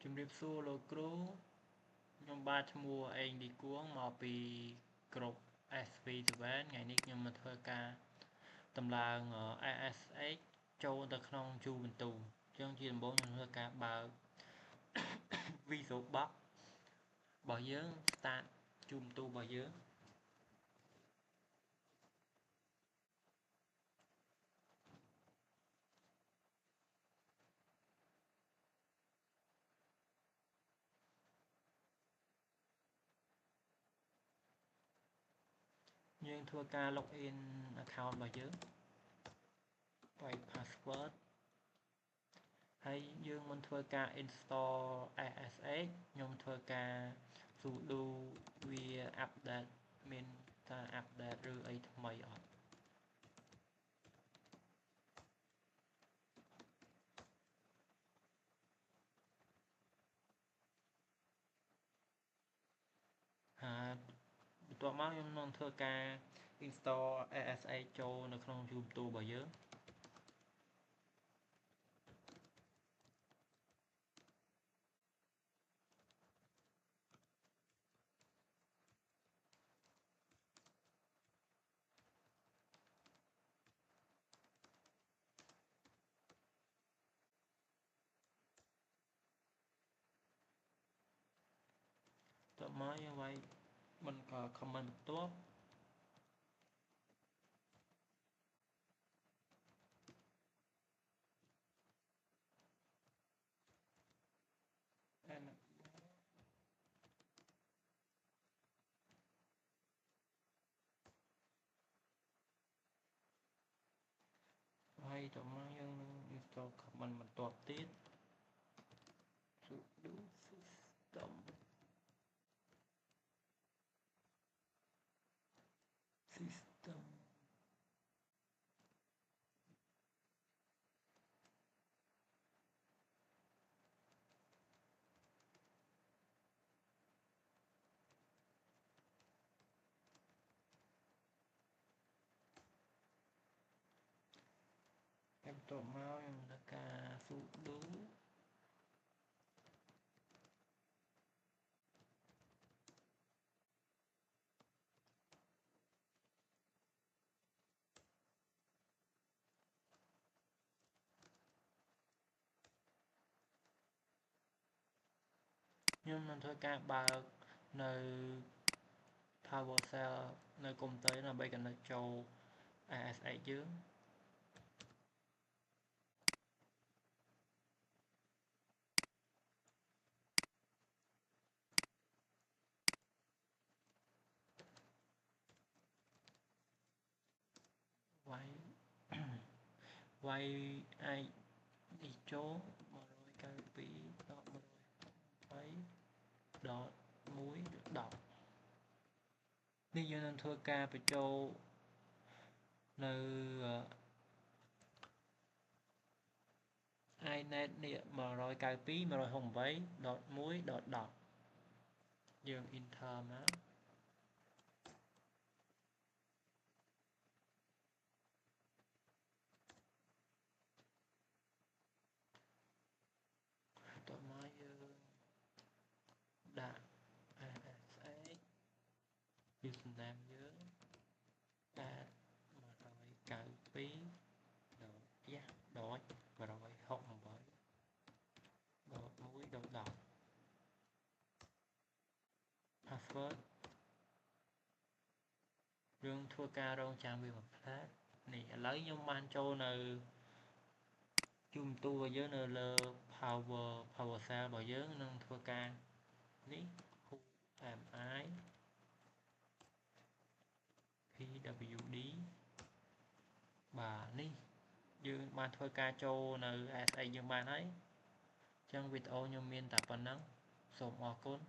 ជំរាបសួរលោកគ្រូខ្ញុំបាទឈ្មោះអេងឌីគួងមកពីក្រុម SV7 ថ្ងៃនេះខ្ញុំមកធ្វើការតម្លើង ASX ចូលទៅក្នុងជូបន្ទូអញ្ចឹងជាដំបូងខ្ញុំធ្វើការបើក Visual Box របស់យើង start ជូបន្ទូរបស់យើងធ្វើការ login account របស់យើងបែក password ហើយយើងមិនធ្វើការ install ASX ខ្ញុំធ្វើការ sudo វា update មានការ update ឬអីថ្មីអត់ហើយបន្ទាប់មកខ្ញុំនឹងធ្វើការ install ASX ចូលនៅក្នុងជូបន្ទូរបស់យើងបន្ទាប់មកយើងវាយមិនក៏ comment បន្ទាប់ហើយតមកយើងនឹង install comment បន្ទាប់ទៀត sudo system ហើយបន្ទាប់មកខ្ញុំធ្វើការ sudoខ្ញុំនឹងធ្វើការបើកនៅ PowerShell នៅកុំព្យូទ័រដើម្បី connect ចូល ASX យើងវាយវាយ ID ចូល 192.120.1.10 នេះយើងនឹងធ្វើការបញ្ចូលនៅ inet នេះ 192.168.1.10 យើង enter មកតមកយើងដាក់ ASX username យើង add 192.168.1.10 password យើងធ្វើការរងចាំវាមួយផ្លែនេះឥឡូវខ្ញុំបានចូលនៅជូបន្ទូរបស់យើងនៅលើ PowerShell របស់យើងនឹងធ្វើការនេះ who am I pwd បាទនេះយើងបានធ្វើការចូលនៅ ASX យើងបានហើយអញ្ចឹងវីដេអូខ្ញុំមានតែប៉ុណ្ណឹងសូមអរគុណ